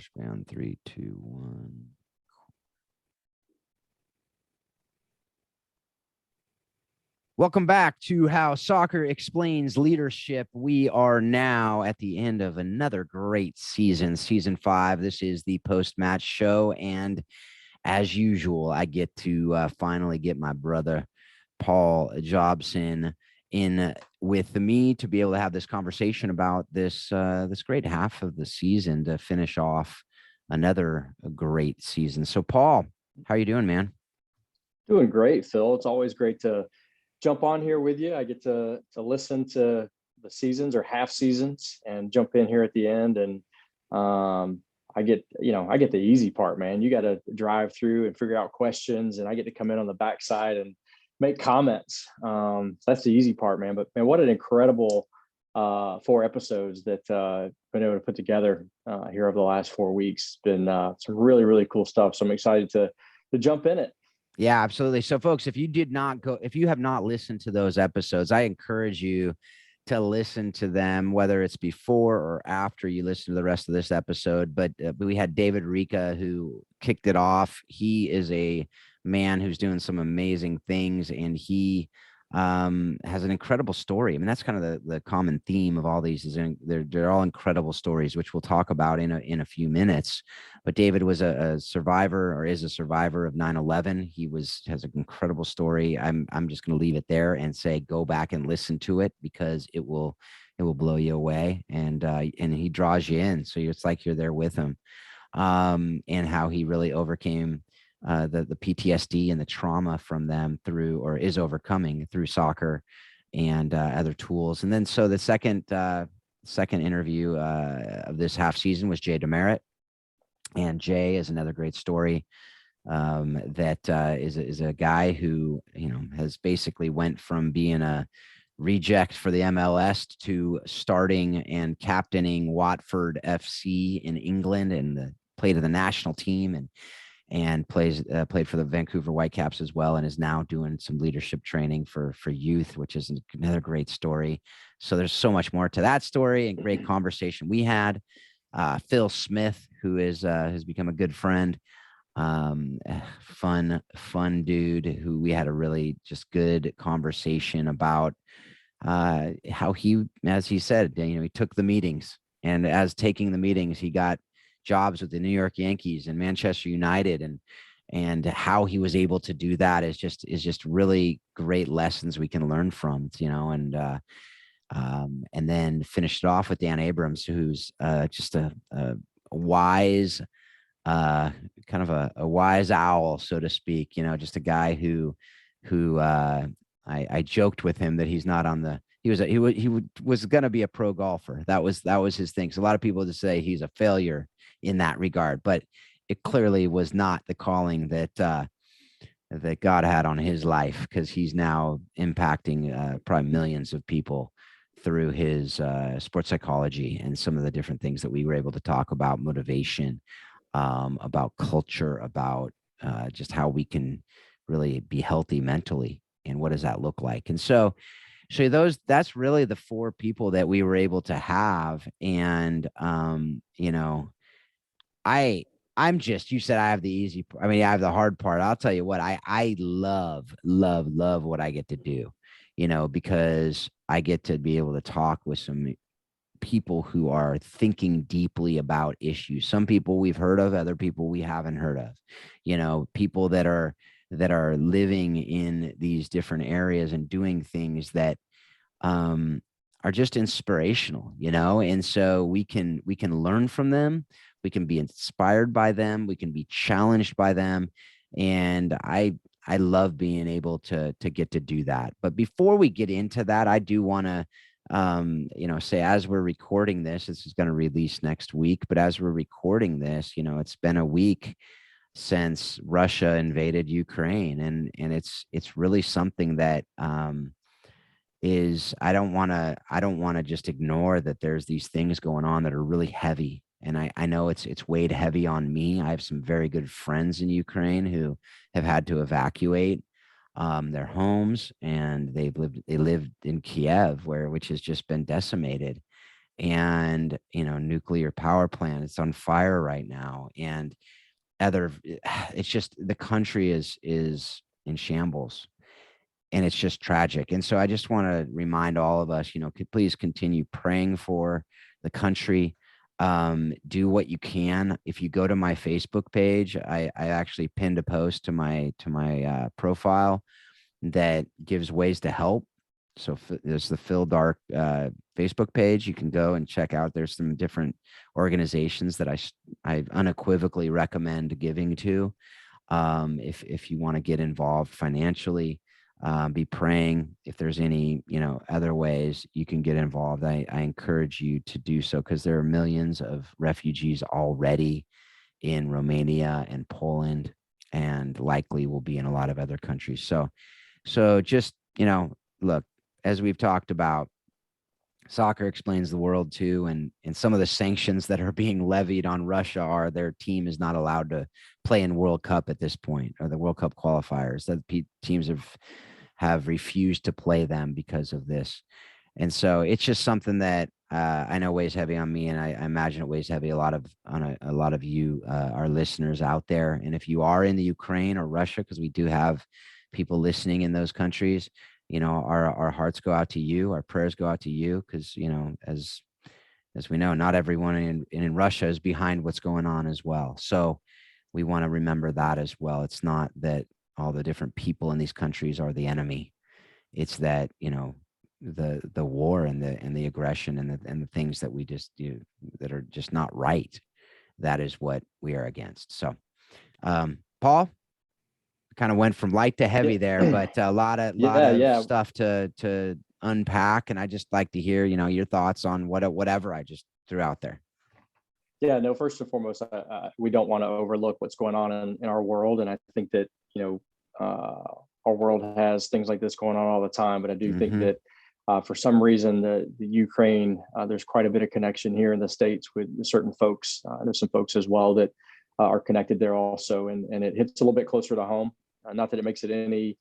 Flashbang 3, 2, 1. Welcome back to How Soccer Explains Leadership. We are now at the end of another great season, season 5. This is the post-match show, and as usual, I get to finally get my brother Paul Jobson in with me to be able to have this conversation about this great half of the season to finish off another great season. So, Paul, how are you doing, man? Doing great, Phil. It's always great to jump on here with you. I get to listen to the seasons or half seasons and jump in here at the end. And I get the easy part, man. You got to drive through and figure out questions, and I get to come in on the backside and make comments. That's the easy part, man. But man, what an incredible 4 episodes that been able to put together here over the last 4 weeks. It's been some really, really cool stuff. So I'm excited to jump in it. Yeah, absolutely. So, folks, if you have not listened to those episodes, I encourage you to listen to them, whether it's before or after you listen to the rest of this episode. But we had David Ricca who kicked it off. He is a man who's doing some amazing things, and he has an incredible story. I mean, that's kind of the common theme of all these is they're all incredible stories, which we'll talk about in a few minutes. But David was a survivor, or is a survivor of 9/11. He has an incredible story. I'm just going to leave it there and say go back and listen to it, because it will blow you away, and he draws you in, so it's like you're there with him, and how he really overcame the PTSD and the trauma from them is overcoming through soccer and other tools. And then so the second interview of this half season was Jay Demerit. And Jay is another great story that is a guy who, has basically went from being a reject for the MLS to starting and captaining Watford FC in England, and played in the national team, and played for the Vancouver Whitecaps as well, and is now doing some leadership training for youth, which is another great story. So there's so much more to that story, and great conversation we had. Phil Smith, who has become a good friend, fun dude, who we had a really just good conversation about how he, as he said, he took the meetings, and as taking the meetings, he got jobs with the New York Yankees and Manchester United, and how he was able to do that is just really great lessons we can learn from, and then finished it off with Dan Abrams, who's just a wise, kind of a wise owl, so to speak. Just a guy who I joked with him that he's not on the. He was going to be a pro golfer. That was his thing. So a lot of people just say he's a failure in that regard, but it clearly was not the calling that God had on his life, because he's now impacting probably millions of people through his sports psychology and some of the different things that we were able to talk about: motivation, about culture, about just how we can really be healthy mentally, and what does that look like. And so that's really the 4 people that we were able to have. And you said I have the easy, I mean, I have the hard part. I'll tell you what, I love what I get to do, because I get to be able to talk with some people who are thinking deeply about issues. Some people we've heard of, other people we haven't heard of, people that are living in these different areas and doing things that are just inspirational, and so we can learn from them. We can be inspired by them. We can be challenged by them. And I love being able to get to do that. But before we get into that, I do want to, say, as we're recording this is going to release next week. But as we're recording this, it's been a week since Russia invaded Ukraine. And it's really something that I don't want to just ignore that there's these things going on that are really heavy. And I know it's weighed heavy on me. I have some very good friends in Ukraine who have had to evacuate their homes, and they lived in Kiev, which has just been decimated. and, nuclear power plant. It's on fire right now. And it's just, the country is in shambles, and it's just tragic. And so I just want to remind all of us, please continue praying for the country. Do what you can. If you go to my Facebook page, I actually pinned a post to my profile that gives ways to help. So there's the Phil Dark Facebook page. You can go and check out. There's some different organizations that I unequivocally recommend giving to. If you want to get involved financially, be praying. If there's any, other ways you can get involved, I encourage you to do so, because there are millions of refugees already in Romania and Poland, and likely will be in a lot of other countries. So just, look, as we've talked about, soccer explains the world too, and some of the sanctions that are being levied on Russia are their team is not allowed to play in World Cup at this point, or the World Cup qualifiers. That teams have refused to play them because of this. And so it's just something that I know weighs heavy on me, and I imagine it weighs heavy on a lot of you, our listeners out there. And if you are in the Ukraine or Russia, because we do have people listening in those countries, our hearts go out to you, our prayers go out to you, because as we know, not everyone in Russia is behind what's going on as well. So we want to remember that as well. It's not that all the different people in these countries are the enemy. It's that, the war and the aggression and the things that we just do that are just not right. That is what we are against. So, Paul, kind of went from light to heavy there, but a lot of stuff to unpack. And I just like to hear, your thoughts on whatever I just threw out there. Yeah, no, first and foremost, we don't want to overlook what's going on in our world. And I think that, our world has things like this going on all the time. But I do think that for some reason, the Ukraine, there's quite a bit of connection here in the States with certain folks. There's some folks as well that are connected there also. And it hits a little bit closer to home. Not that it makes it any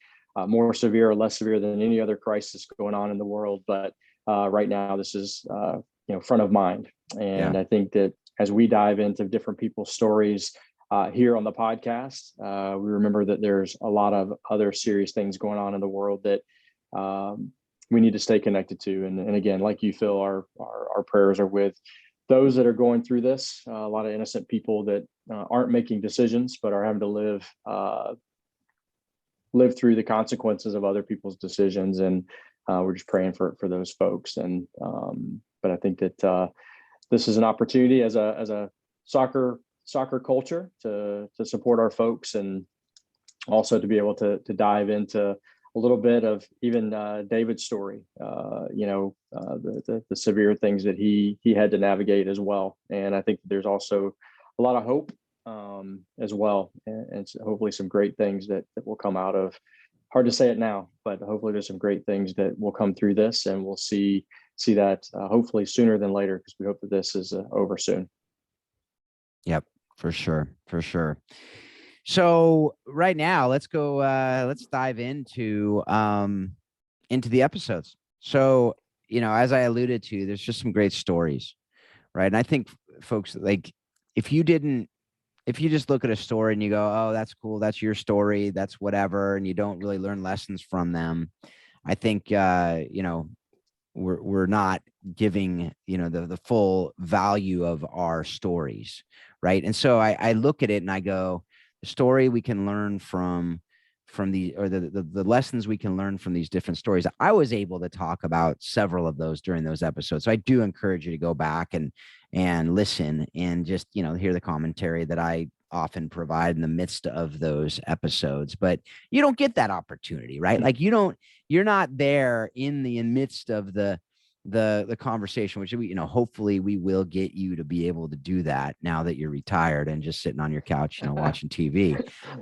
more severe or less severe than any other crisis going on in the world. But right now, this is, front of mind. And I think that as we dive into different people's stories here on the podcast, we remember that there's a lot of other serious things going on in the world that we need to stay connected to. And again, like you, Phil, our prayers are with those that are going through this. A lot of innocent people that aren't making decisions, but are having to live through the consequences of other people's decisions. And we're just praying for those folks. And but I think that this is an opportunity as a soccer culture to support our folks, and also to be able to dive into a little bit of even David's story, the severe things that he had to navigate as well. And I think there's also a lot of hope as well, and hopefully some great things that will come out of. Hard to say it now, but hopefully there's some great things that will come through this, and we'll see that hopefully sooner than later, because we hope that this is over soon. Yep, for sure. So right now, let's go. Let's dive into the episodes. So, as I alluded to, there's just some great stories, right? And I think folks, like, if you just look at a story and you go, oh, that's cool, that's your story, that's whatever, and you don't really learn lessons from them, I think we're not giving the full value of our stories, right? And so I look at it and I go, the story we can learn from the lessons we can learn from these different stories. I was able to talk about several of those during those episodes. So I do encourage you to go back and listen and just, hear the commentary that I often provide in the midst of those episodes. But you don't get that opportunity, right? Like you're not there in the midst of the conversation, which hopefully we will get you to be able to do that now that you're retired and just sitting on your couch, watching TV.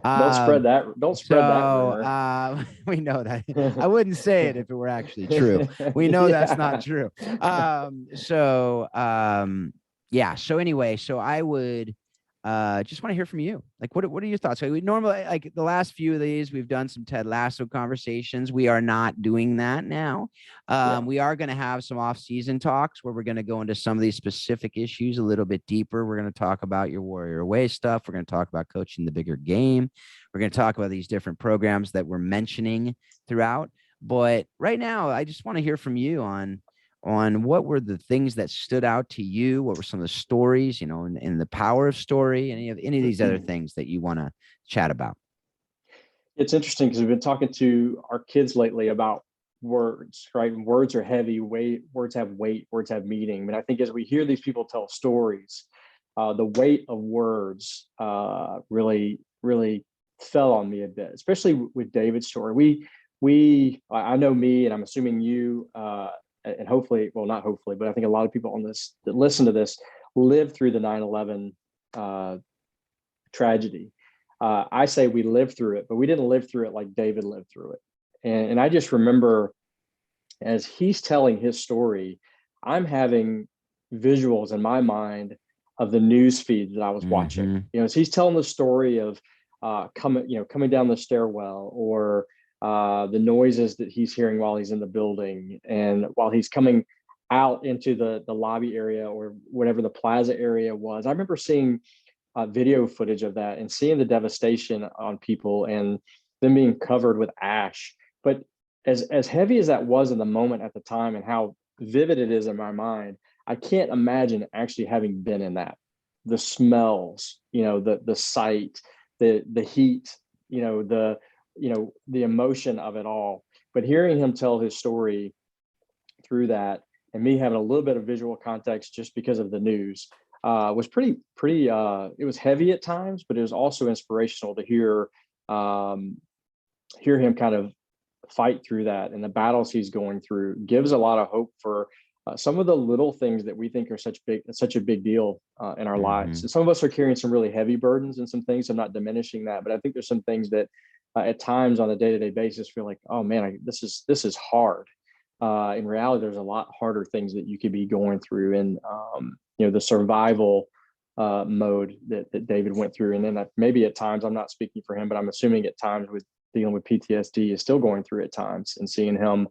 Don't spread that rumor. We know that. I wouldn't say it if it were actually true. We know that's not true. So anyway, so I would just want to hear from you. Like, what are your thoughts? We normally, like the last few of these, we've done some Ted Lasso conversations. We are not doing that now. Yeah. We are going to have some off-season talks where we're going to go into some of these specific issues a little bit deeper. We're going to talk about your Warrior Way stuff. We're going to talk about coaching the bigger game. We're going to talk about these different programs that we're mentioning throughout. But right now, I just want to hear from you on what were the things that stood out to you? What were some of the stories, in the power of story, any of these other things that you want to chat about? It's interesting because we've been talking to our kids lately about words, right? Words are heavy, words have weight, words have meaning. But I think as we hear these people tell stories, the weight of words really, really fell on me a bit, especially with David's story. I know me, and I'm assuming you, and hopefully, well, not hopefully, but I think a lot of people on this that listen to this lived through the 9/11 tragedy. I say we lived through it, but we didn't live through it like David lived through it. And I just remember as he's telling his story, I'm having visuals in my mind of the news feed that I was watching. As he's telling the story of coming down the stairwell, or the noises that he's hearing while he's in the building, and while he's coming out into the lobby area or whatever the plaza area was. I remember seeing video footage of that and seeing the devastation on people and them being covered with ash. But as heavy as that was in the moment at the time and how vivid it is in my mind, I can't imagine actually having been in that. The smells, the sight, the heat, the emotion of it all. But hearing him tell his story through that, and me having a little bit of visual context just because of the news, was pretty. It was heavy at times, but it was also inspirational to hear him kind of fight through that, and the battles he's going through gives a lot of hope for some of the little things that we think are such a big deal in our lives. And some of us are carrying some really heavy burdens and some things. I'm not diminishing that, but I think there's some things that at times on a day-to-day basis feel like, oh man, this is hard. In reality, there's a lot harder things that you could be going through, and the survival mode that David went through. And then maybe at times, I'm not speaking for him, but I'm assuming at times with dealing with PTSD is still going through at times, and seeing him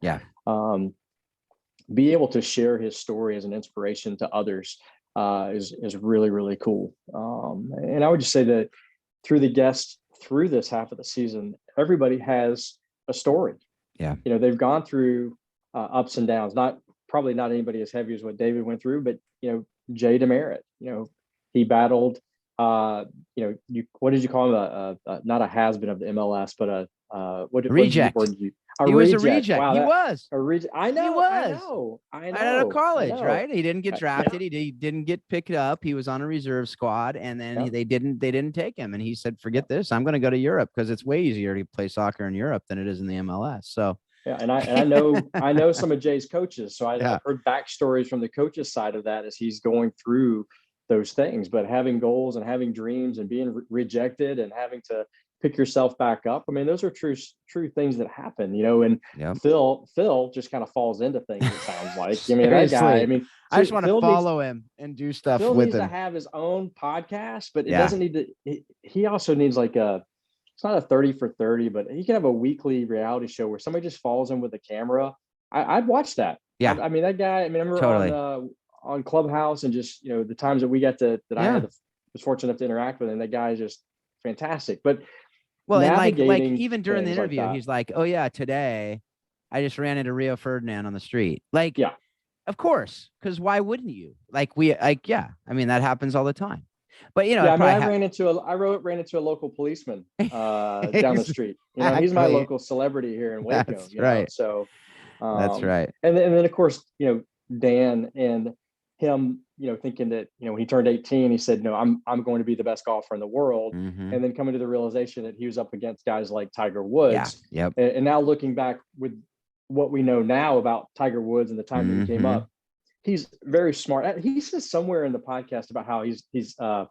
be able to share his story as an inspiration to others is really, really cool. And I would just say that through the guests through this half of the season, everybody has a story. Yeah. They've gone through ups and downs, probably not anybody as heavy as what David went through, but Jay Demerit, he battled what did you call him? Not a has-been of the MLS, but a reject. He was a reject. Wow, he was a reject. I know. He was. I know. Right out of college, right? He didn't get drafted. Yeah. He didn't get picked up. He was on a reserve squad, and then they didn't take him. And he said, "Forget this. I'm going to go to Europe because it's way easier to play soccer in Europe than it is in the MLS." So. Yeah, and I know some of Jay's coaches, so I've heard backstories from the coaches' side of that as he's going through those things. But having goals and having dreams and being rejected and having to pick yourself back up, I mean, those are true things that happen, And Phil just kind of falls into things. It sounds like. I mean, that guy. I mean, I just want to follow him and do stuff Phil with needs him. to have his own podcast, but it doesn't need to. He also needs like it's not a 30 for 30, but he can have a weekly reality show where somebody just follows him with a camera. I'd watch that. Yeah. I mean, that guy, I remember on Clubhouse and just, the times that we got that I was fortunate enough to interact with him, that guy is just fantastic. But and like even during the interview, he's like, "Oh yeah, today I just ran into Rio Ferdinand on the street." Like, of course, because why wouldn't you? I mean, that happens all the time. But I ran into a local policeman down the street. He's my local celebrity here in Waco. That's right. So that's right. And then of course, Dan and him, thinking that, when he turned 18, he said, "No, I'm going to be the best golfer in the world." And then coming to the realization that he was up against guys like Tiger Woods. Yeah. Yep. And now looking back with what we know now about Tiger Woods and the time that he came up, he's very smart. He says somewhere in the podcast about how he's not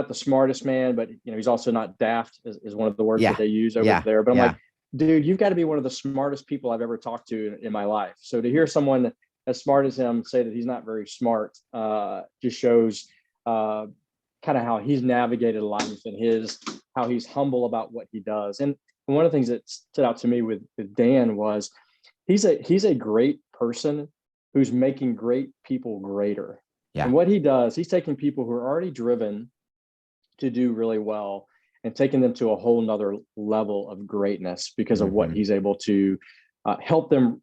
the smartest man, but he's also not daft is one of the words that they use over there. But I'm like, dude, you've got to be one of the smartest people I've ever talked to in my life. So to hear someone as smart as him say that he's not very smart just shows kind of how he's navigated life and how he's humble about what he does. And one of the things that stood out to me with Dan was he's a great person who's making great people greater. Yeah. And what he does, he's taking people who are already driven to do really well and taking them to a whole nother level of greatness because of what he's able to help them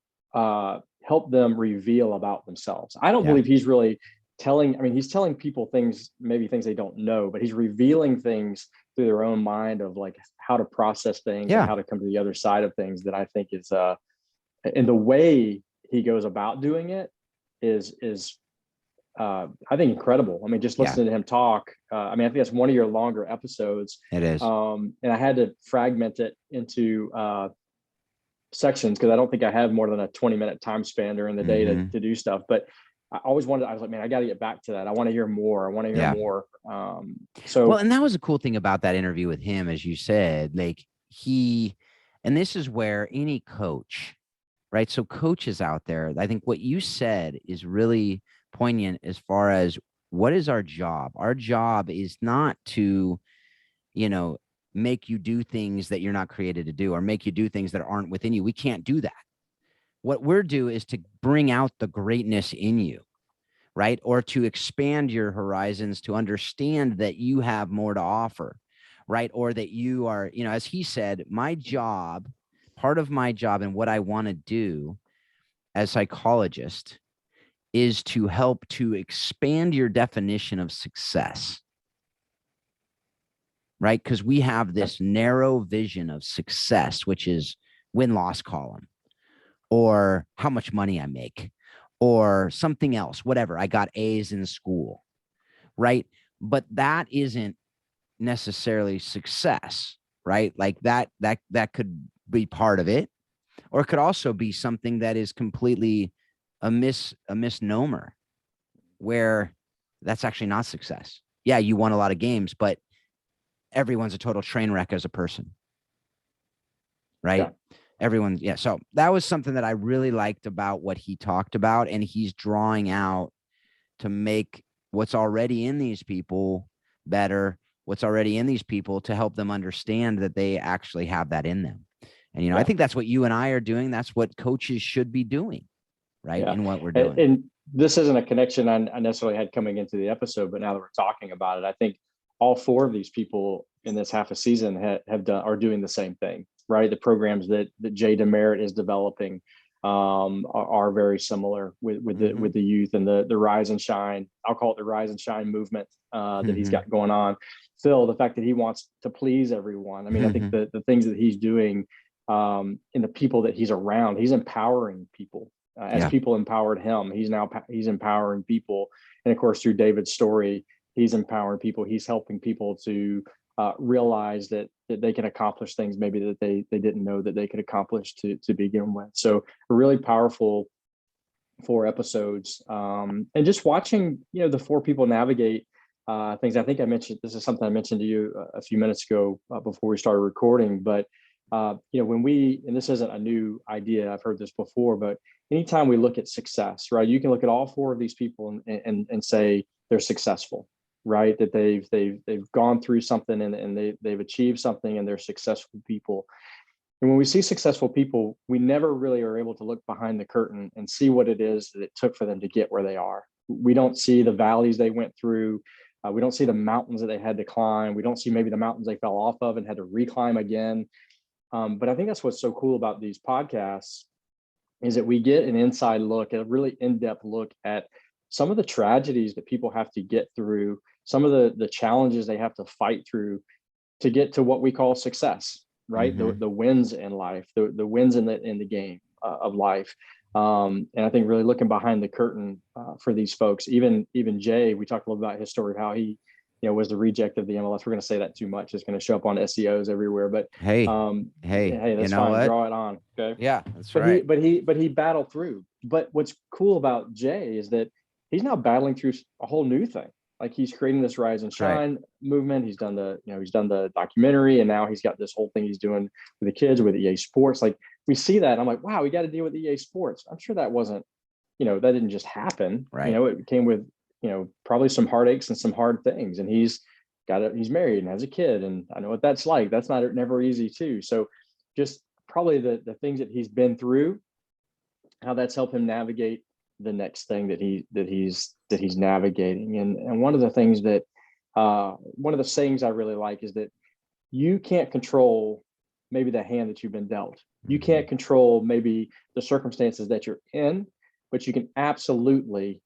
reveal about themselves. I don't believe he's really he's telling people things they don't know, but he's revealing things through their own mind of like how to process things and how to come to the other side of things that I think is and the way he goes about doing it is I think incredible. I mean, just listening to him talk. I think that's one of your longer episodes. It is. And I had to fragment it into sections because I don't think I have more than a 20-minute time span during the day to do stuff. But I always I was like, man, I got to get back to that. I want to hear more. More. Well, and that was a cool thing about that interview with him, as you said, like and this is where any coach, right? So coaches out there, I think what you said is really poignant as far as what is our job. Our job is not to, make you do things that you're not created to do or make you do things that aren't within you. We can't do that. What we're due is to bring out the greatness in you, right? Or to expand your horizons, to understand that you have more to offer, right? Or that you are, as he said, part of my job and what I want to do as psychologist is to help to expand your definition of success, right? Because we have this narrow vision of success, which is win-loss column, or how much money I make, or something else, whatever. I got A's in school, right? But that isn't necessarily success, right? Like that could be part of it, or it could also be something that is completely a misnomer, where that's actually not success. Yeah, you won a lot of games, but everyone's a total train wreck as a person, right? Everyone. Yeah. So that was something that I really liked about what he talked about. And he's drawing out to make what's already in these people better, what's already in these people to help them understand that they actually have that in them. And, I think that's what you and I are doing. That's what coaches should be doing, right? In what we're doing. And this isn't a connection I necessarily had coming into the episode, but now that we're talking about it, I think all four of these people in this half a season are doing the same thing, right? The programs that Jay Demerit is developing are very similar with the youth and the rise and shine. I'll call it the rise and shine movement that he's got going on. Phil, the fact that he wants to please everyone. I mean, I think the things that he's doing in the people that he's around, he's empowering people. As people empowered him, he's empowering people. And of course, through David's story, he's empowering people. He's helping people to realize that they can accomplish things maybe that they didn't know that they could accomplish to begin with. So a really powerful 4 episodes. And just watching, the 4 people navigate things. I think this is something I mentioned to you a few minutes ago before we started recording, but and this isn't a new idea, I've heard this before, but anytime we look at success, right, you can look at all 4 of these people and say they're successful, right? That they've gone through something and they've achieved something and they're successful people. And when we see successful people, we never really are able to look behind the curtain and see what it is that it took for them to get where they are. We don't see the valleys they went through. We don't see the mountains that they had to climb. We don't see maybe the mountains they fell off of and had to reclimb again. But I think that's what's so cool about these podcasts is that we get an inside look, a really in-depth look at some of the tragedies that people have to get through, some of the challenges they have to fight through to get to what we call success, right? The wins in life, the wins in the game of life. And I think really looking behind the curtain for these folks, even Jay, we talked a little about his story of how he was the reject of the MLS. We're going to say that too much. It's going to show up on SEOs everywhere. But hey, that's fine. What? Draw it on. Okay. Yeah, that's right. But he battled through. But what's cool about Jay is that he's now battling through a whole new thing. Like he's creating this rise and shine movement. He's done the documentary, and now he's got this whole thing he's doing with the kids with EA Sports. Like we see that, I'm like, wow, we got to deal with EA Sports. I'm sure that wasn't, that didn't just happen. Right. It came with probably some heartaches and some hard things. And he's married and has a kid. And I know what that's like. That's never easy too. So just probably the things that he's been through, how that's helped him navigate the next thing that he's navigating. And one of the things that, one of the sayings I really like is that you can't control maybe the hand that you've been dealt. You can't control maybe the circumstances that you're in, but you're absolutely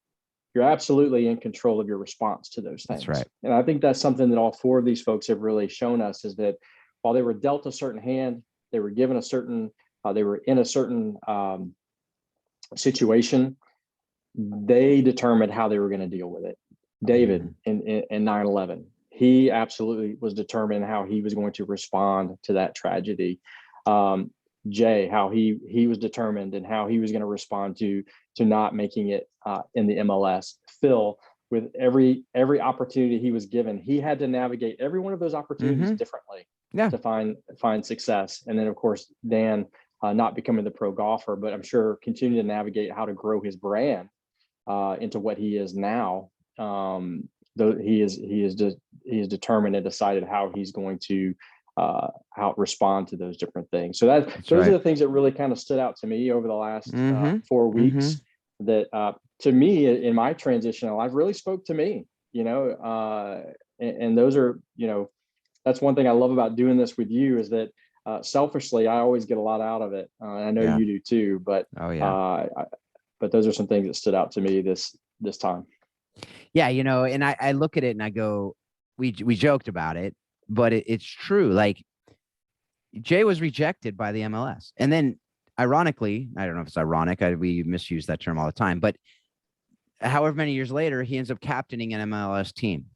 in control of your response to those things. That's right. And I think that's something that all four of these folks have really shown us, is that while they were dealt a certain hand, they were given a certain, they were in a certain situation, they determined how they were going to deal with it. David in 9/11, he absolutely was determined how he was going to respond to that tragedy. Jay, how he was determined and how he was going to respond to not making it in the MLS. Phil, with every opportunity he was given, he had to navigate every one of those opportunities differently to find success. And then of course, Dan, not becoming the pro golfer, but I'm sure continuing to navigate how to grow his brand into what he is now. Though he is determined and decided how he's going to how respond to those different things. So those are the things that really kind of stood out to me over the last 4 weeks. That to me, in my transitional life, really spoke to me. And those are, that's one thing I love about doing this with you, is that selfishly, I always get a lot out of it. I know you do too, but but those are some things that stood out to me this time. Yeah, and I look at it and I go, we joked about it, but it's true. Like, Jay was rejected by the MLS. And then ironically, I don't know if it's ironic, we misuse that term all the time, but however many years later, he ends up captaining an MLS team,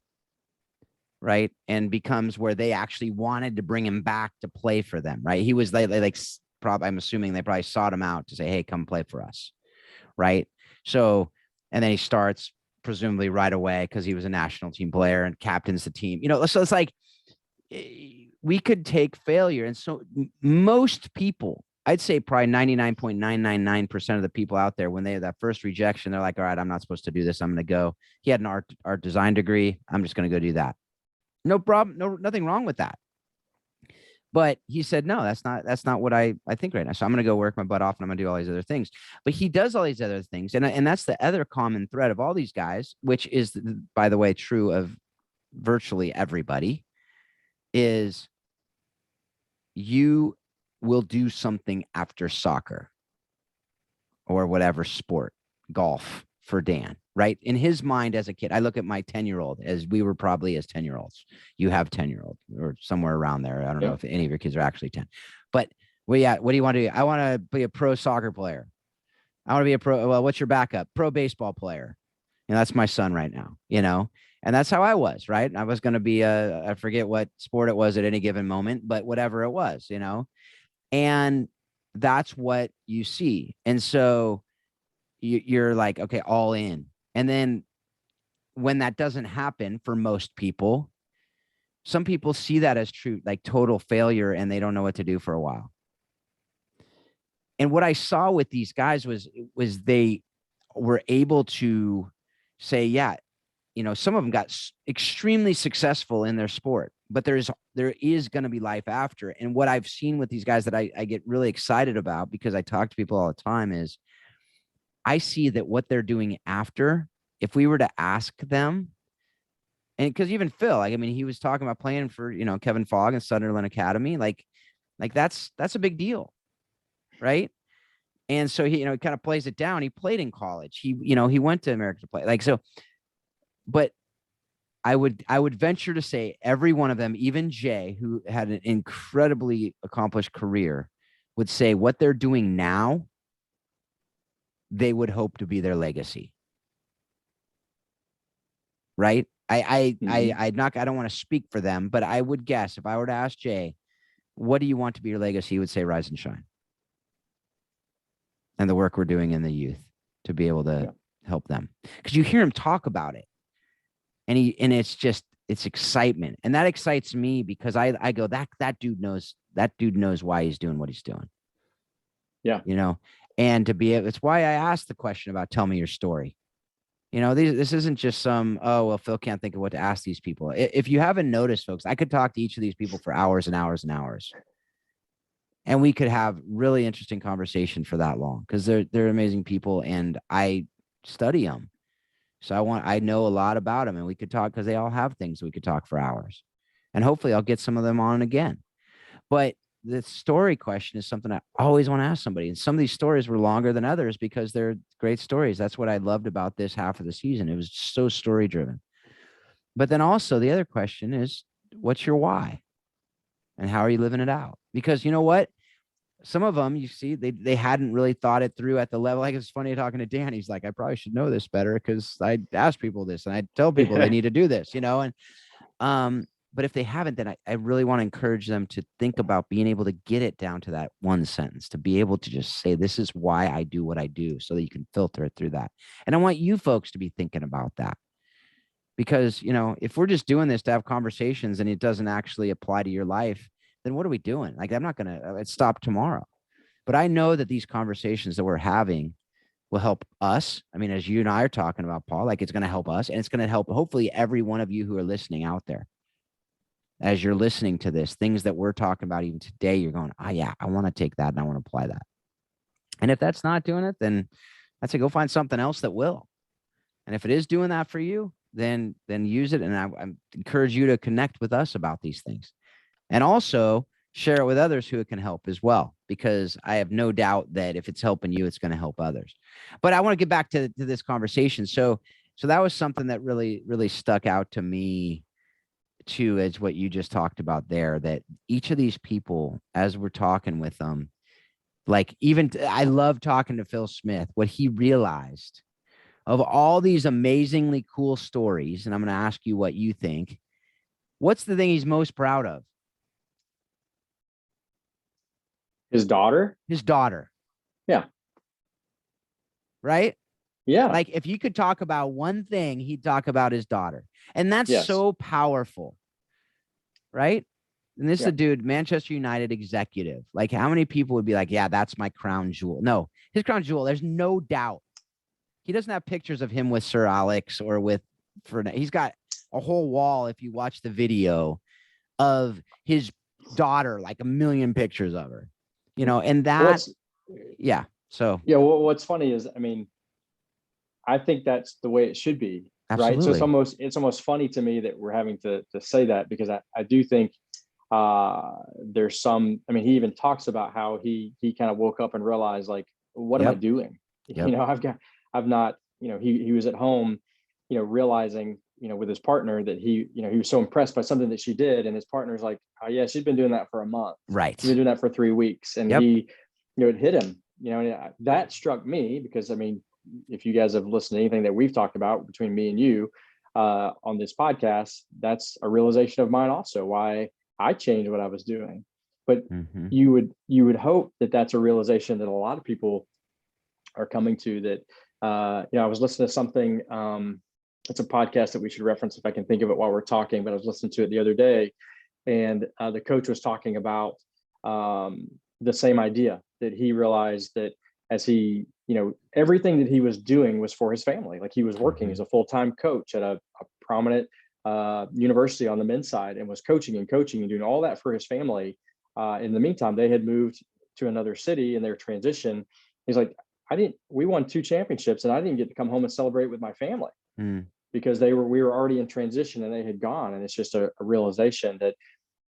right? And becomes where they actually wanted to bring him back to play for them, right? He was probably, I'm assuming they probably sought him out to say, hey, come play for us, right? So, and then he starts presumably right away because he was a national team player and captains the team, so it's like, we could take failure. And so most people, I'd say probably 99.999% of the people out there, when they have that first rejection, they're like, all right, I'm not supposed to do this. I'm going to go. He had an art design degree. I'm just going to go do that. No problem. No, nothing wrong with that. But he said, no, that's not what I think right now. So I'm going to go work my butt off and I'm going to do all these other things. But he does all these other things. And that's the other common thread of all these guys, which is, by the way, true of virtually everybody, is you will do something after soccer or whatever sport, golf for Dan, right? In his mind as a kid, I look at my 10-year-old, as we were probably as 10-year-olds. You have 10-year-old or somewhere around there. I don't know if any of your kids are actually 10, but what do you want to do? I want to be a pro soccer player. I want to be a pro. Well, what's your backup? Pro baseball player. That's my son right now, and that's how I was, right? I was going to be I forget what sport it was at any given moment, but whatever it was, and that's what you see. And so you're like, okay, all in. And then when that doesn't happen for most people, some people see that as true, like total failure, and they don't know what to do for a while. And what I saw with these guys was they were able to say, yeah, some of them got extremely successful in their sport, but there is going to be life after. And what I've seen with these guys that I get really excited about, because I talk to people all the time, is I see that what they're doing after, if we were to ask them, and because even Phil, he was talking about playing for, Kevin Fogg and Sunderland Academy, like that's a big deal, right? And so he, kind of plays it down. He played in college. He went to America to play, so. But I would venture to say every one of them, even Jay, who had an incredibly accomplished career, would say what they're doing now, they would hope to be their legacy. Right? I don't want to speak for them, but I would guess if I were to ask Jay, what do you want to be your legacy? He would say rise and shine. And the work we're doing in the youth to be able to help them. Because you hear him talk about it. And it's excitement. And that excites me because I go, that dude knows why he's doing what he's doing. Yeah. And to be able, it's why I asked the question about tell me your story. This isn't just some, oh, well, Phil can't think of what to ask these people. If you haven't noticed, folks, I could talk to each of these people for hours and hours and hours. And we could have really interesting conversation for that long because they're amazing people and I study them. So I know a lot about them and we could talk because they all have things we could talk for hours. And hopefully I'll get some of them on again. But the story question is something I always want to ask somebody. And some of these stories were longer than others because they're great stories. That's what I loved about this half of the season. It was so story driven. But then also the other question is, what's your why? And how are you living it out? Because you know what? Some of them, you see, they hadn't really thought it through at the level. Like it's funny talking to Dan. He's like, I probably should know this better because I ask people this and I tell people they need to do this, And but if they haven't, then I really want to encourage them to think about being able to get it down to that one sentence, to be able to just say, this is why I do what I do, so that you can filter it through that. And I want you folks to be thinking about that. Because, if we're just doing this to have conversations and it doesn't actually apply to your life, then what are we doing? Like, I'm not going to stop tomorrow. But I know that these conversations that we're having will help us. I mean, as you and I are talking about, Paul, like it's going to help us and it's going to help hopefully every one of you who are listening out there. As you're listening to this, things that we're talking about even today, you're going, oh yeah, I want to take that and I want to apply that. And if that's not doing it, then I'd say go find something else that will. And if it is doing that for you, then use it. And I encourage you to connect with us about these things. And also share it with others who it can help as well, because I have no doubt that if it's helping you, it's going to help others. But I want to get back to this conversation. So that was something that really, really stuck out to me too, as what you just talked about there, that each of these people, as we're talking with them, like I love talking to Phil Smith, what he realized of all these amazingly cool stories. And I'm going to ask you what you think. What's the thing he's most proud of? His daughter. His daughter. Yeah. Right? Yeah. Like if you could talk about one thing, he'd talk about his daughter. And that's so powerful. Right? And this is a dude, Manchester United executive. Like how many people would be like, yeah, that's my crown jewel? No, his crown jewel, there's no doubt. He doesn't have pictures of him with Sir Alex or with Fernand. He's got a whole wall, if you watch the video, of his daughter, like a million pictures of her, and that, So yeah, well, what's funny is, I mean, I think that's the way it should be. Absolutely. Right. So it's almost funny to me that we're having to say that, because I do think there's some, I mean, he even talks about how he kind of woke up and realized, like, what am I doing? I've not, he was at home, realizing, with his partner that he was so impressed by something that she did. And his partner's like, oh yeah, she's been doing that for a month. Right. She's been doing that for 3 weeks. And he, it hit him, and that struck me because, I mean, if you guys have listened to anything that we've talked about between me and you on this podcast, that's a realization of mine also, why I changed what I was doing. But you would hope that that's a realization that a lot of people are coming to, that, I was listening to something, it's a podcast that we should reference if I can think of it while we're talking, but I was listening to it the other day, and the coach was talking about the same idea, that he realized that as he, everything that he was doing was for his family. Like he was working as a full-time coach at a prominent university on the men's side, and was coaching and doing all that for his family. In the meantime, they had moved to another city in their transition. He's like, we won 2 championships and I didn't get to come home and celebrate with my family because we were already in transition and they had gone. And it's just a realization that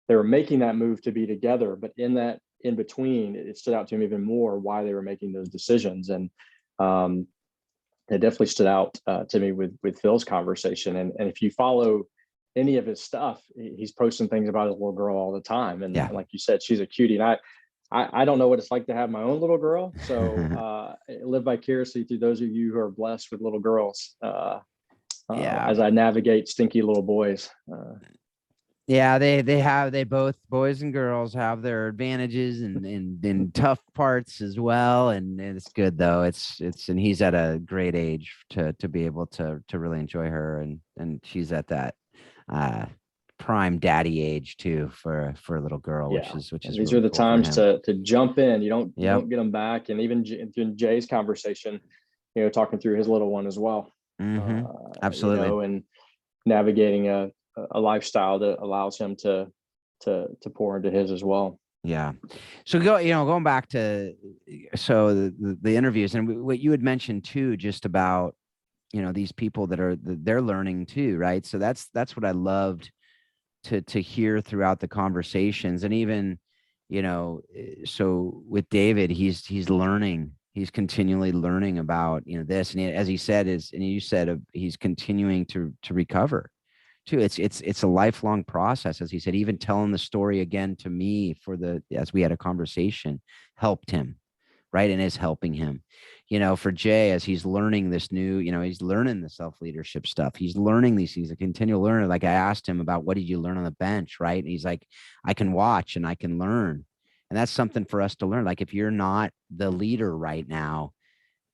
they were making that move to be together, but in between, it stood out to him even more why they were making those decisions. And it definitely stood out to me with Phil's conversation. And if you follow any of his stuff, he's posting things about his little girl all the time. And like you said, she's a cutie. And I don't know what it's like to have my own little girl. So live vicariously through those of you who are blessed with little girls as I navigate stinky little boys. They both, boys and girls, have their advantages and tough parts as well. And it's good though. And he's at a great age to be able to really enjoy her. And she's at that prime daddy age too for a little girl, which is these really are the cool times to jump in. You don't get them back. And even in Jay's conversation, talking through his little one as well. Absolutely. And navigating a lifestyle that allows him to pour into his as well. Yeah. So going back to, the interviews and what you had mentioned too, just about, these people they're learning too, right? So that's what I loved to hear throughout the conversations. And even, so with David, he's learning, he's continually learning about, this. And as he said, and you said, he's continuing to recover too. It's a lifelong process. As he said, even telling the story again to me as we had a conversation helped him, right? And is helping him, for Jay, as he's learning this new, he's learning the self-leadership stuff. He's learning these things, a continual learner. Like I asked him about, what did you learn on the bench? Right. And he's like, I can watch and I can learn. And that's something for us to learn. Like if you're not the leader right now,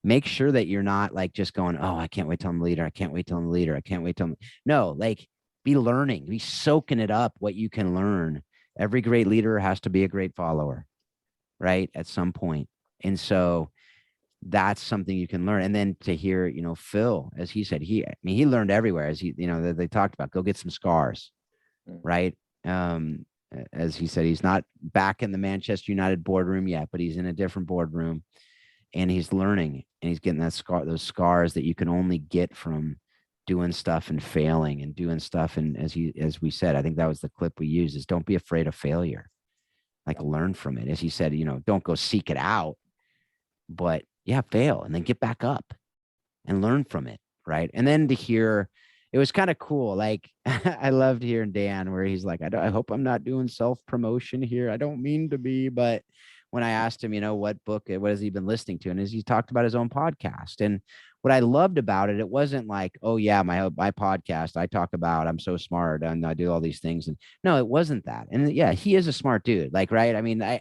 make sure that you're not like just going, oh, I can't wait till I'm the leader. I can't wait till I'm the leader. I can't wait till no, like be learning, be soaking it up, what you can learn. Every great leader has to be a great follower, right? At some point. And so that's something you can learn. And then to hear, Phil, as he said, he learned everywhere, as he, they talked about, go get some scars, right? As he said, he's not back in the Manchester United boardroom yet, but he's in a different boardroom and he's learning and he's getting those scars that you can only get from doing stuff and failing and doing stuff. And as we said, I think that was the clip we used, is don't be afraid of failure. Like learn from it. As he said, don't go seek it out, but fail and then get back up and learn from it. Right. And then to hear, it was kind of cool. Like I loved hearing Dan where he's like, I hope I'm not doing self-promotion here. I don't mean to be, but when I asked him, what has he been listening to? And as he talked about his own podcast. And what I loved about it, it wasn't like, oh yeah, my podcast, I talk about, I'm so smart and I do all these things. And no, it wasn't that. And yeah, he is a smart dude. Like, right. I mean, I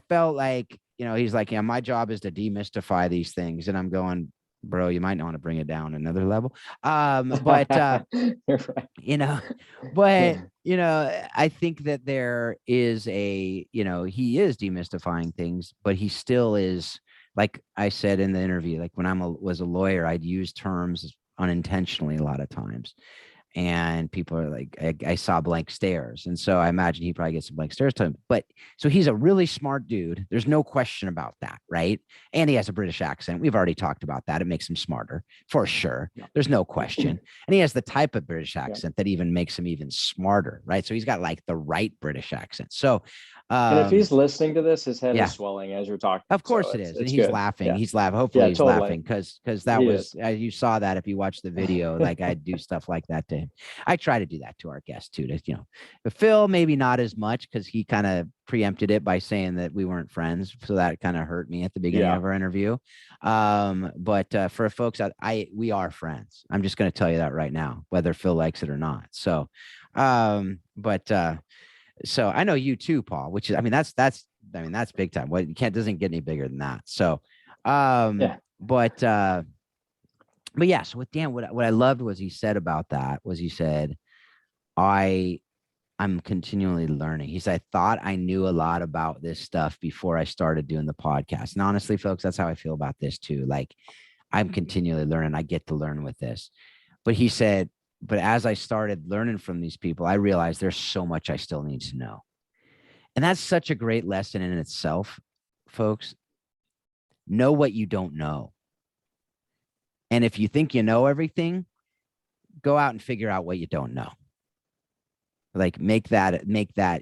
felt like, he's like, yeah, my job is to demystify these things. And I'm going, bro, you might want to bring it down another level. But, right. But, I think that there is he is demystifying things, but he still is, like I said in the interview, like when was a lawyer, I'd use terms unintentionally a lot of times. And people are like, I saw blank stares. And so I imagine he probably gets some blank stares to him. But so he's a really smart dude. There's no question about that, right? And he has a British accent. We've already talked about that. It makes him smarter for sure. There's no question. And he has the type of British accent that even makes him even smarter, right? So he's got like the right British accent. So and if he's listening to this, his head is swelling as you're talking. Of course it is. And he's laughing. Yeah. He's laughing. Hopefully he's laughing because that was, you saw that if you watch the video, like I do stuff like that to him. I try to do that to our guests too, but Phil, maybe not as much because he kind of preempted it by saying that we weren't friends. So that kind of hurt me at the beginning of our interview. But for folks, we are friends. I'm just going to tell you that right now, whether Phil likes it or not. So, so I know you too, Paul, which is, that's big time. What doesn't get any bigger than that. So, but yeah, so with Dan, what I loved was he said about that was he said, I'm continually learning. He said, I thought I knew a lot about this stuff before I started doing the podcast. And honestly, folks, that's how I feel about this too. Like I'm continually learning. I get to learn with this. But he said, but as I started learning from these people, I realized there's so much I still need to know. And that's such a great lesson in itself, folks. Know what you don't know. And if you think you know everything, go out and figure out what you don't know. Like make that,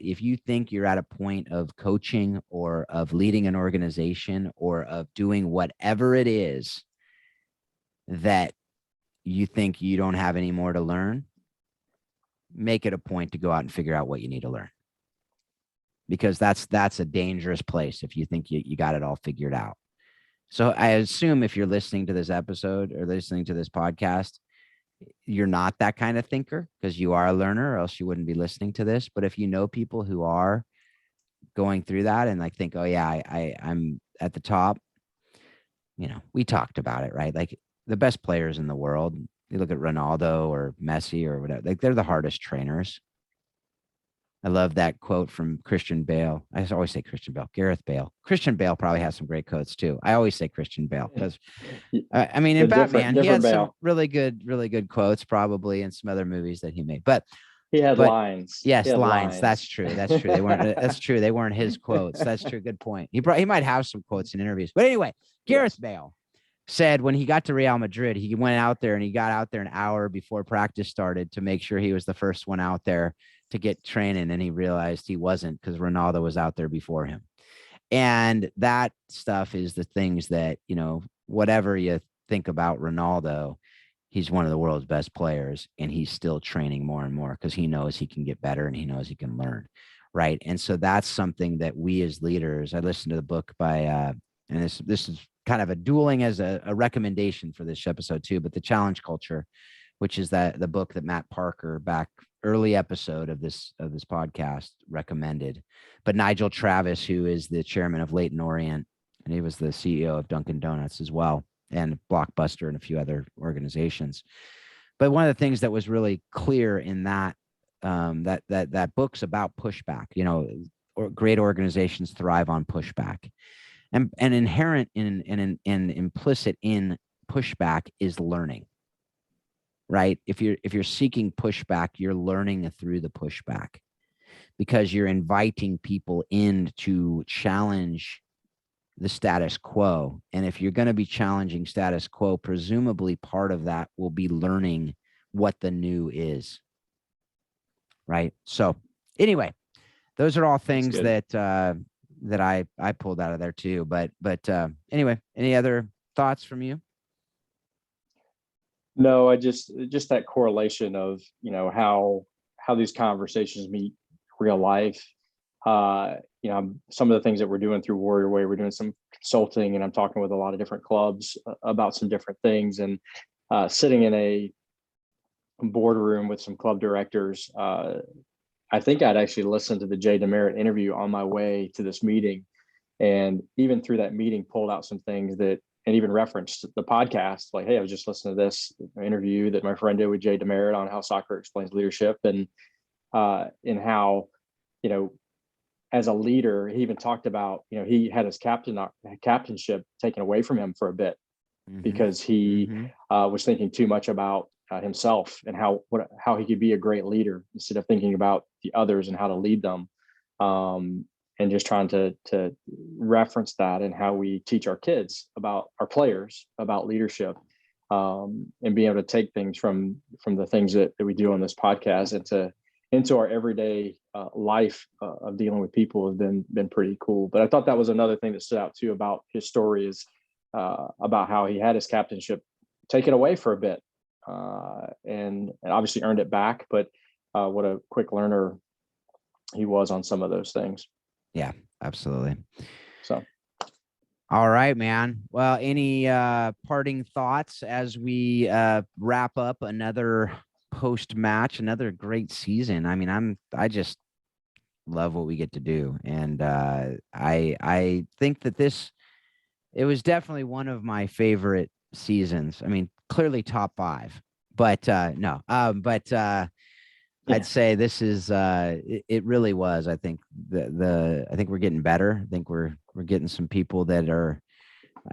if you think you're at a point of coaching or of leading an organization or of doing whatever it is that you think you don't have any more to learn, make it a point to go out and figure out what you need to learn. Because that's a dangerous place if you think you got it all figured out. So I assume if you're listening to this episode or listening to this podcast, you're not that kind of thinker because you are a learner, or else you wouldn't be listening to this. But if you know people who are going through that and like think, oh yeah, I'm at the top, we talked about it, right? Like the best players in the world, you look at Ronaldo or Messi or whatever, like they're the hardest trainers. I love that quote from Christian Bale. I always say Christian Bale, Gareth Bale. Christian Bale probably has some great quotes too. I always say Christian Bale because, I mean, in Batman, he had some really good quotes, probably in some other movies that he made. But he had lines. Yes, lines. That's true. That's true. They weren't. That's true. They weren't his quotes. That's true. Good point. He might have some quotes in interviews. But anyway, Gareth Bale said when he got to Real Madrid, he went out there and he got out there an hour before practice started to make sure he was the first one out there to get training, and he realized he wasn't because Ronaldo was out there before him. And that stuff is the things that, whatever you think about Ronaldo, he's one of the world's best players, and he's still training more and more because he knows he can get better and he knows he can learn. Right. And so that's something that we as leaders, I listened to the book by, and this is kind of a dueling as a recommendation for this episode too, but The Challenge Culture, which is the book that Matt Parker, back early episode of this podcast, recommended. But Nigel Travis, who is the chairman of Leyton Orient, and he was the CEO of Dunkin' Donuts as well, and Blockbuster and a few other organizations. But one of the things that was really clear in that that book's about pushback. Great organizations thrive on pushback, and inherent in and implicit in pushback is learning. Right? If you're seeking pushback, you're learning through the pushback because you're inviting people in to challenge the status quo. And if you're going to be challenging status quo, presumably part of that will be learning what the new is. Right? So anyway, those are all things that I pulled out of there too. But anyway, any other thoughts from you? No, I just that correlation of, how these conversations meet real life. Some of the things that we're doing through Warrior Way, we're doing some consulting, and I'm talking with a lot of different clubs about some different things, and sitting in a boardroom with some club directors. I think I'd actually listened to the Demerit interview on my way to this meeting, and even through that meeting pulled out some things that, and even referenced the podcast, like, hey, I was just listening to this interview that my friend did with Demerit on how soccer explains leadership, and in how, as a leader, he even talked about, he had his captainship taken away from him for a bit because he was thinking too much about himself and how he could be a great leader instead of thinking about the others and how to lead them. And just trying to reference that and how we teach our kids about our players, about leadership, and being able to take things from the things that we do on this podcast into our everyday life of dealing with people has been pretty cool. But I thought that was another thing that stood out too about his story is about how he had his captainship taken away for a bit, and obviously earned it back. But what a quick learner he was on some of those things. Yeah, absolutely. So, all right, man. Well, any parting thoughts as we wrap up another post-match, another great season? I mean, I just love what we get to do, and I think that it was definitely one of my favorite seasons. I mean, clearly top 5, but no, I'd say this is it really was. I think I think we're getting better. I think we're getting some people that are,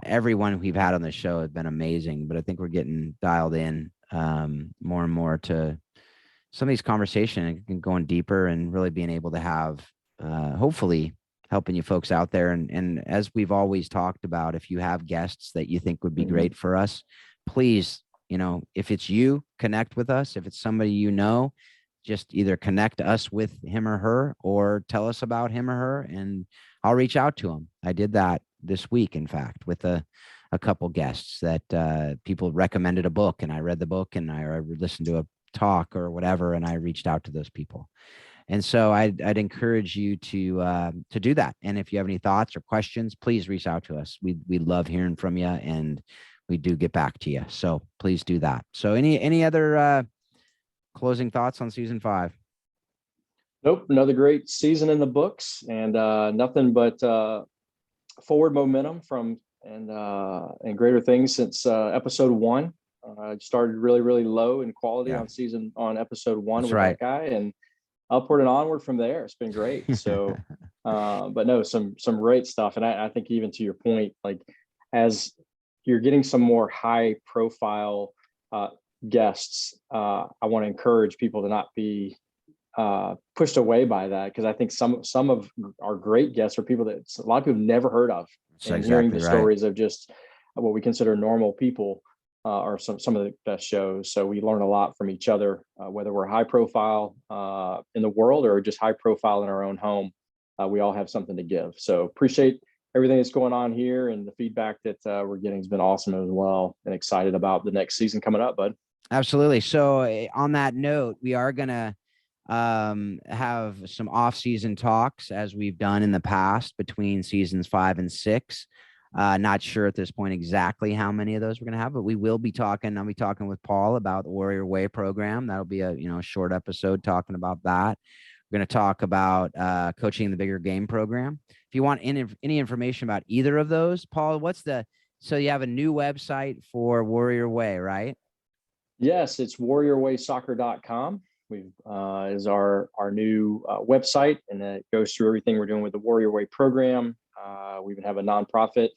everyone we've had on the show has been amazing, but I think we're getting dialed in more and more to some of these conversations and going deeper and really being able to have hopefully helping you folks out there. And as we've always talked about, if you have guests that you think would be great for us, please, if it's you, connect with us. If it's somebody just either connect us with him or her or tell us about him or her, and I'll reach out to them. I did that this week, in fact, with a couple guests that people recommended a book, and I read the book, and I listened to a talk or whatever, and I reached out to those people. And so I'd encourage you to do that. And if you have any thoughts or questions, please reach out to us. We love hearing from you, and we do get back to you. So please do that. So any other closing thoughts on season 5? Nope. Another great season in the books, and nothing but forward momentum and greater things since episode 1. Started really, really low in quality on episode 1 with that guy, and upward and onward from there. It's been great. So, but no, some great stuff. And I think even to your point, like as you're getting some more high profile guests, I want to encourage people to not be pushed away by that, because I think some of our great guests are people that a lot of people have never heard of. That's and exactly hearing the right. stories of just what we consider normal people are some of the best shows. So we learn a lot from each other, whether we're high profile in the world or just high profile in our own home. We all have something to give. So appreciate everything that's going on here, and the feedback that we're getting has been awesome as well, and excited about the next season coming up, bud. Absolutely. So on that note, we are going to have some off-season talks as we've done in the past between seasons 5 and 6. Not sure at this point exactly how many of those we're going to have, but we will be talking. I'll be talking with Paul about the Warrior Way program. That'll be a short episode talking about that. We're going to talk about coaching the bigger game program. If you want any information about either of those, Paul, so you have a new website for Warrior Way, right? Yes, it's warriorwaysoccer.com. Is our new website, and it goes through everything we're doing with the Warrior Way program. We even have a nonprofit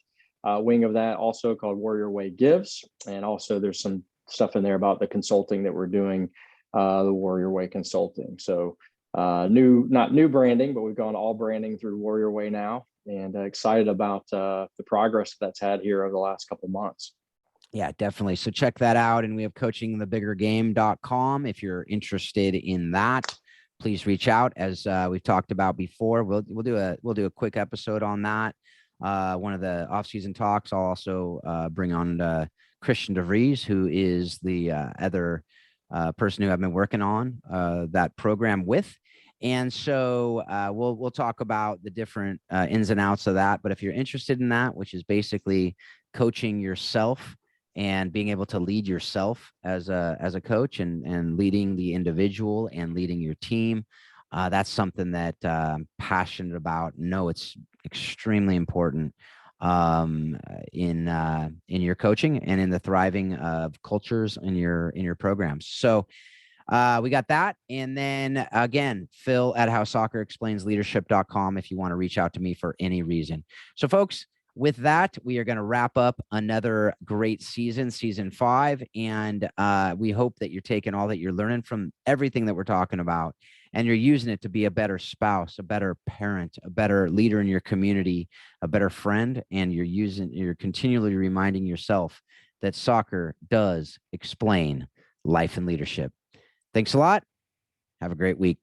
wing of that also called Warrior Way Gives, and also there's some stuff in there about the consulting that we're doing, the Warrior Way Consulting. So not new branding, but we've gone all branding through Warrior Way now, and excited about the progress that's had here over the last couple of months. Yeah, definitely. So check that out. And we have coachingthebiggergame.com. If you're interested in that, please reach out. As we've talked about before, we'll do a quick episode on that. One of the off-season talks. I'll also bring on Christian DeVries, who is the other person who I've been working on that program with. And so we'll talk about the different ins and outs of that. But if you're interested in that, which is basically coaching yourself and being able to lead yourself as a coach, and leading the individual and leading your team, that's something that I'm passionate about. No, it's extremely important in your coaching and in the thriving of cultures in your programs. So we got that. And then again, Phil@howsoccerexplainsleadership.com if you want to reach out to me for any reason. So folks, with that, we are going to wrap up another great season 5. And we hope that you're taking all that you're learning from everything that we're talking about, and you're using it to be a better spouse, a better parent, a better leader in your community, a better friend. And you're continually reminding yourself that soccer does explain life and leadership. Thanks a lot. Have a great week.